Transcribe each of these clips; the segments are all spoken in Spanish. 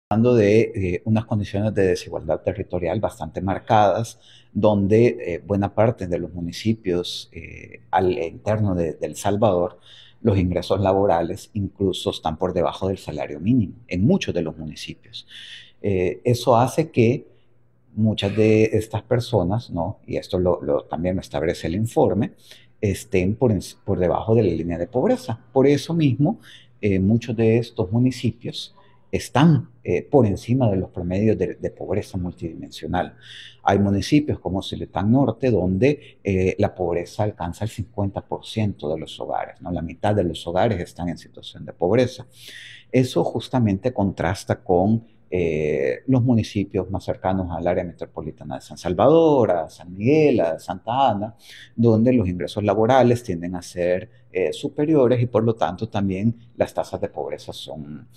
hablando de unas condiciones de desigualdad territorial bastante marcadas, donde buena parte de los municipios al interno de El Salvador, los ingresos laborales incluso están por debajo del salario mínimo en muchos de los municipios. Eso hace que muchas de estas personas, ¿no? Y esto también lo establece el informe, estén por debajo de la línea de pobreza. Por eso mismo, muchos de estos municipios están por encima de los promedios de pobreza multidimensional. Hay municipios como Siletán Norte donde la pobreza alcanza el 50% de los hogares, ¿no? La mitad de los hogares están en situación de pobreza. Eso justamente contrasta con los municipios más cercanos al área metropolitana de San Salvador, a San Miguel, a Santa Ana, donde los ingresos laborales tienden a ser superiores y por lo tanto también las tasas de pobreza son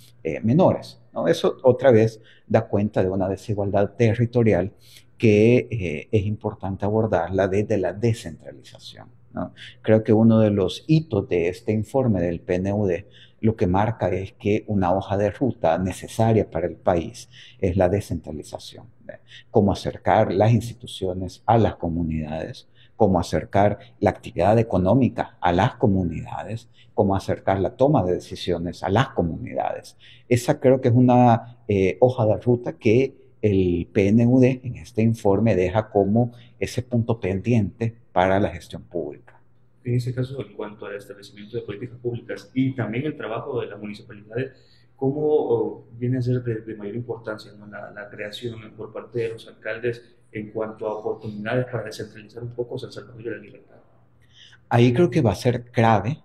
menores, ¿no? Eso otra vez da cuenta de una desigualdad territorial que es importante abordarla desde la descentralización, ¿no? Creo que uno de los hitos de este informe del PNUD lo que marca es que una hoja de ruta necesaria para el país es la descentralización, ¿ve? Cómo acercar las instituciones a las comunidades, cómo acercar la actividad económica a las comunidades, cómo acercar la toma de decisiones a las comunidades. Esa creo que es una hoja de ruta que el PNUD en este informe deja como ese punto pendiente para la gestión pública. En ese caso, en cuanto al establecimiento de políticas públicas y también el trabajo de las municipalidades, ¿cómo viene a ser de mayor importancia, ¿no? La creación por parte de los alcaldes en cuanto a oportunidades para descentralizar un poco San Salvador y la libertad? Ahí creo que va a ser clave,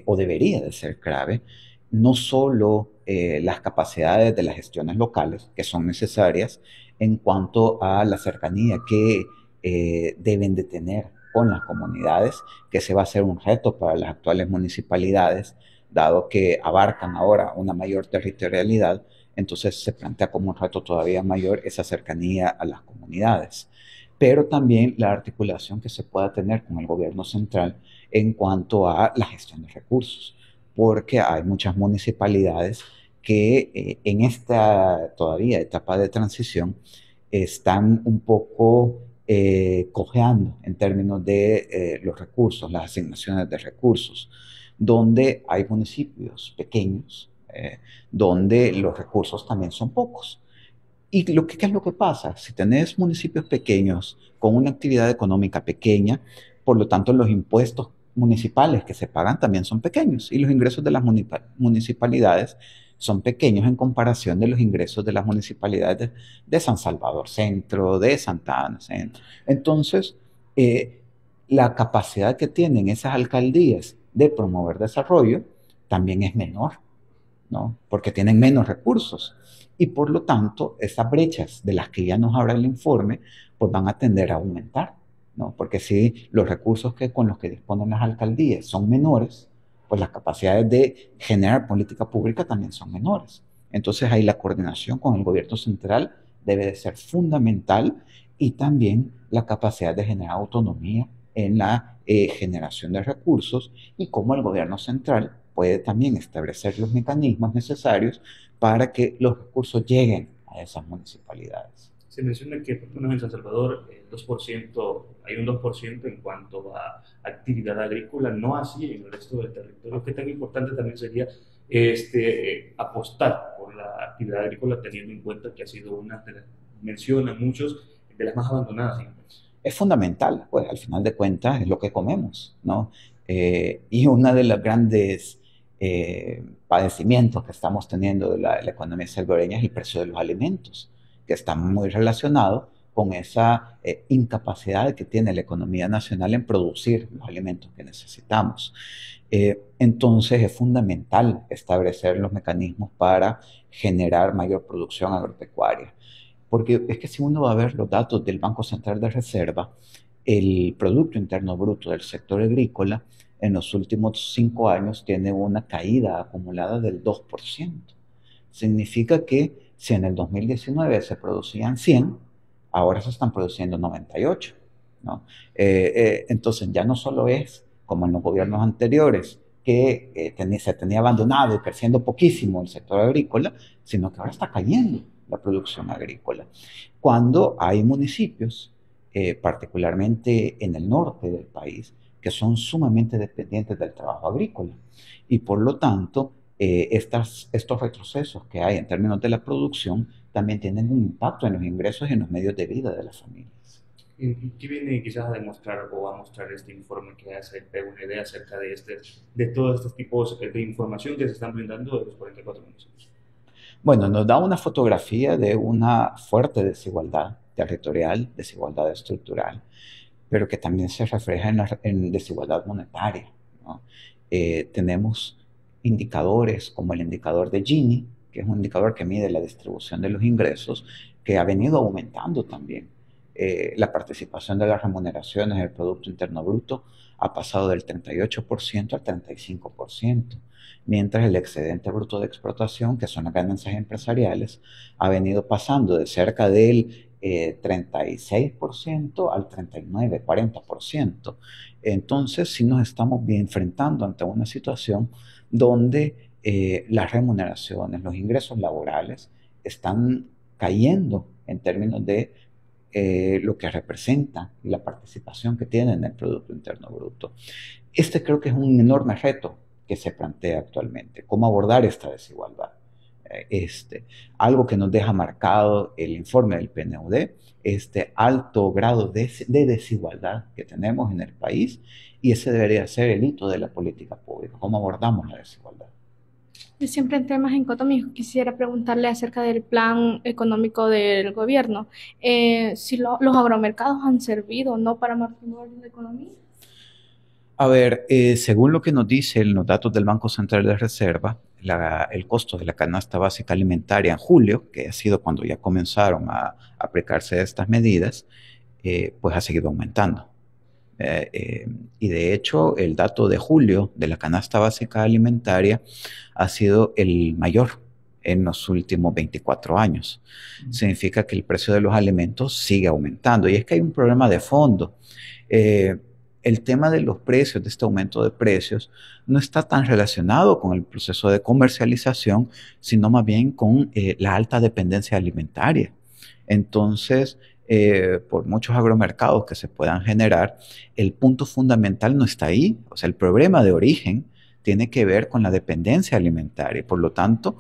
o debería de ser clave, no solo las capacidades de las gestiones locales, que son necesarias en cuanto a la cercanía que deben de tener con las comunidades, que ese va a ser un reto para las actuales municipalidades, dado que abarcan ahora una mayor territorialidad, entonces se plantea como un reto todavía mayor esa cercanía a las comunidades, pero también la articulación que se pueda tener con el gobierno central en cuanto a la gestión de recursos, porque hay muchas municipalidades que en esta todavía etapa de transición están un poco cojeando en términos de los recursos, las asignaciones de recursos, donde hay municipios pequeños, donde los recursos también son pocos. ¿Y qué es lo que pasa? Si tenés municipios pequeños con una actividad económica pequeña, por lo tanto los impuestos municipales que se pagan también son pequeños y los ingresos de las municipalidades son pequeños en comparación de los ingresos de las municipalidades de San Salvador Centro, de Santa Ana Centro. Entonces, la capacidad que tienen esas alcaldías de promover desarrollo también es menor, ¿no? Porque tienen menos recursos. Y por lo tanto, esas brechas de las que ya nos habla el informe, pues van a tender a aumentar, ¿no? Porque si los recursos con los que disponen las alcaldías son menores, pues las capacidades de generar política pública también son menores. Entonces ahí la coordinación con el gobierno central debe de ser fundamental y también la capacidad de generar autonomía en la generación de recursos y cómo el gobierno central puede también establecer los mecanismos necesarios para que los recursos lleguen a esas municipalidades. Se menciona que por lo menos en San Salvador el 2%, hay un 2% en cuanto a actividad agrícola, no así en el resto del territorio. ¿Qué tan importante también sería apostar por la actividad agrícola teniendo en cuenta que ha sido una de las, mencionan muchos, de las más abandonadas en el país? Es fundamental, pues al final de cuentas es lo que comemos, ¿no? Y uno de los grandes padecimientos que estamos teniendo de la economía salvadoreña es el precio de los alimentos, que está muy relacionado con esa incapacidad que tiene la economía nacional en producir los alimentos que necesitamos. Entonces es fundamental establecer los mecanismos para generar mayor producción agropecuaria. Porque es que si uno va a ver los datos del Banco Central de Reserva, el Producto Interno Bruto del sector agrícola en los últimos 5 años tiene una caída acumulada del 2%. Significa que si en el 2019 se producían 100, ahora se están produciendo 98, ¿no? Entonces ya no solo es, como en los gobiernos anteriores, que se tenía abandonado y creciendo poquísimo el sector agrícola, sino que ahora está cayendo la producción agrícola. Cuando hay municipios, particularmente en el norte del país, que son sumamente dependientes del trabajo agrícola. Y por lo tanto, estos retrocesos que hay en términos de la producción también tienen un impacto en los ingresos y en los medios de vida de las familias. ¿Y qué viene quizás a demostrar o a mostrar este informe que hace una idea acerca de, de todos estos tipos de información que se están brindando de los 44 municipios? Bueno, nos da una fotografía de una fuerte desigualdad territorial, desigualdad estructural, pero que también se refleja en desigualdad monetaria, ¿no? Tenemos indicadores como el indicador de Gini, que es un indicador que mide la distribución de los ingresos, que ha venido aumentando también. La participación de las remuneraciones del Producto Interno Bruto ha pasado del 38% al 35%, mientras el excedente bruto de explotación, que son las ganancias empresariales, ha venido pasando de cerca del 36% al 39, 40%. Entonces, sí nos estamos enfrentando ante una situación donde las remuneraciones, los ingresos laborales están cayendo en términos de lo que representa y la participación que tiene en el Producto Interno Bruto. Este creo que es un enorme reto que se plantea actualmente, cómo abordar esta desigualdad. Algo que nos deja marcado el informe del PNUD, este alto grado de desigualdad que tenemos en el país, y ese debería ser el hito de la política pública, cómo abordamos la desigualdad. Yo siempre en temas económicos quisiera preguntarle acerca del plan económico del gobierno. Si los agromercados han servido o no para mantener la economía. A ver, según lo que nos dicen los datos del Banco Central de Reserva, el costo de la canasta básica alimentaria en julio, que ha sido cuando ya comenzaron a aplicarse estas medidas, pues ha seguido aumentando. Y de hecho, el dato de julio de la canasta básica alimentaria ha sido el mayor en los últimos 24 años. Significa que el precio de los alimentos sigue aumentando. Y es que hay un problema de fondo. El tema de los precios, de este aumento de precios, no está tan relacionado con el proceso de comercialización, sino más bien con la alta dependencia alimentaria. Entonces, por muchos agromercados que se puedan generar, el punto fundamental no está ahí. O sea, el problema de origen tiene que ver con la dependencia alimentaria. Por lo tanto,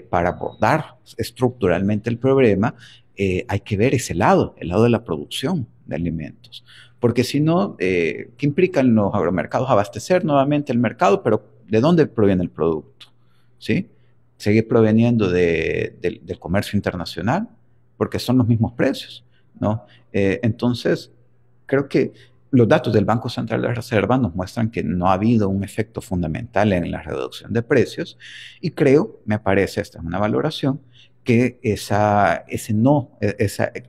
para abordar estructuralmente el problema, hay que ver ese lado, el lado de la producción de alimentos. Porque si no, ¿qué implican los agromercados? Abastecer nuevamente el mercado, pero ¿de dónde proviene el producto? ¿Sí? Sigue proveniendo del comercio internacional, porque son los mismos precios, ¿no? Entonces, creo que los datos del Banco Central de Reserva nos muestran que no ha habido un efecto fundamental en la reducción de precios, y creo, me parece, esta es una valoración, que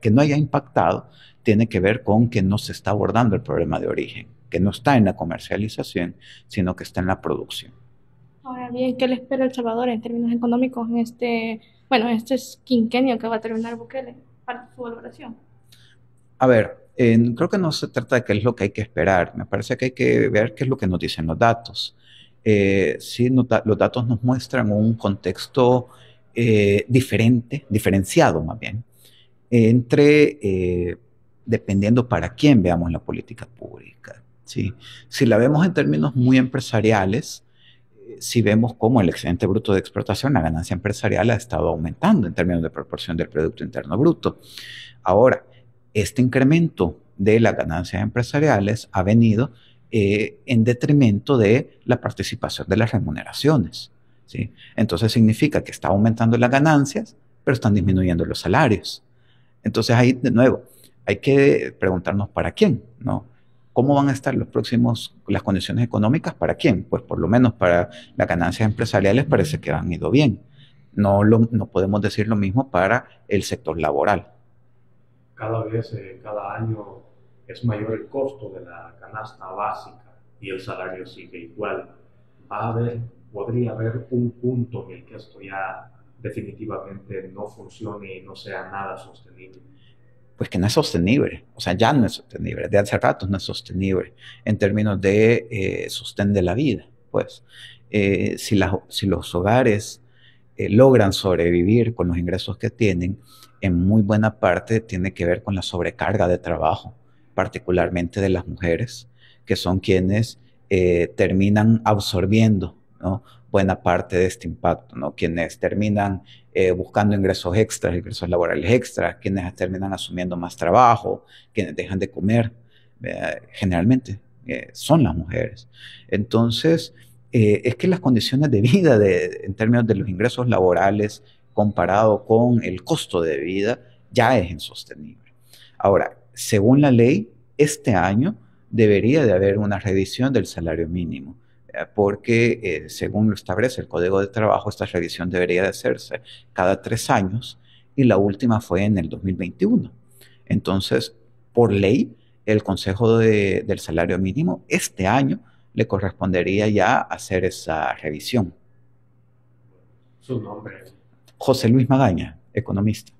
que no haya impactado tiene que ver con que no se está abordando el problema de origen, que no está en la comercialización, sino que está en la producción. Ahora bien, ¿qué le espera a El Salvador en términos económicos en en este quinquenio que va a terminar Bukele para su valoración? A ver, creo que no se trata de qué es lo que hay que esperar. Me parece que hay que ver qué es lo que nos dicen los datos. Sí, los datos nos muestran un contexto diferenciado más bien, entre, dependiendo para quién veamos la política pública. ¿Sí? Si la vemos en términos muy empresariales, si vemos cómo el excedente bruto de exportación, la ganancia empresarial ha estado aumentando en términos de proporción del Producto Interno Bruto. Ahora, este incremento de las ganancias empresariales ha venido en detrimento de la participación de las remuneraciones, ¿sí? Entonces significa que está aumentando las ganancias, pero están disminuyendo los salarios. Entonces ahí, de nuevo, hay que preguntarnos para quién, ¿no? ¿Cómo van a estar las condiciones económicas para quién? Pues por lo menos para las ganancias empresariales parece que han ido bien. No podemos decir lo mismo para el sector laboral. Cada vez, cada año es mayor el costo de la canasta básica y el salario sigue igual. Podría haber un punto en el que esto ya definitivamente no funcione y no sea nada sostenible. Pues que no es sostenible, o sea, ya no es sostenible, de hace rato no es sostenible en términos de sostén de la vida, después. Si los hogares logran sobrevivir con los ingresos que tienen, en muy buena parte tiene que ver con la sobrecarga de trabajo, particularmente de las mujeres, que son quienes terminan absorbiendo, ¿no?, buena parte de este impacto, ¿no? Quienes terminan buscando ingresos extras, ingresos laborales extras, quienes terminan asumiendo más trabajo, quienes dejan de comer, generalmente son las mujeres. Entonces, es que las condiciones de vida en términos de los ingresos laborales comparado con el costo de vida ya es insostenible. Ahora, según la ley, este año debería de haber una revisión del salario mínimo, porque según lo establece el Código de Trabajo, esta revisión debería de hacerse cada 3 años y la última fue en el 2021. Entonces, por ley, el Consejo del Salario Mínimo este año le correspondería ya hacer esa revisión. Su nombre. José Luis Magaña, economista.